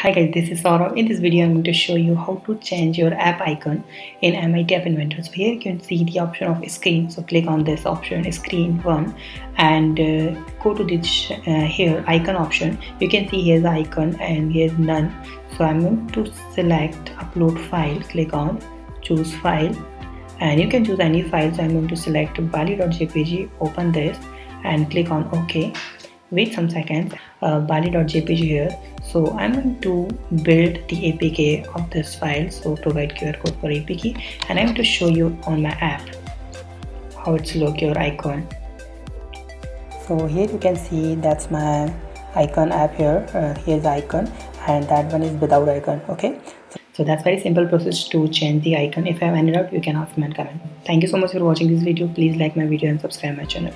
Hi guys, this is Saurav. In this video, I'm going to show you how to change your app icon in MIT App Inventor. So here you can see the option of screen. So click on this option, screen 1, and go to this here icon option. You can see here's the icon and here's none. So I'm going to select upload file. Click on choose file, and you can choose any file. So I'm going to select bali.jpg. Open this and click on OK. Wait some seconds. Bali.jpg here. So I'm going to build the APK of this file. So provide QR code for APK, and I'm going to show you on my app how it's look your icon. So here you can see that's my icon app here. Here's the icon, and that one is without icon. Okay. So that's very simple process to change the icon. If you have any doubt, you can ask me in comment. Thank you so much for watching this video. Please like my video and subscribe my channel.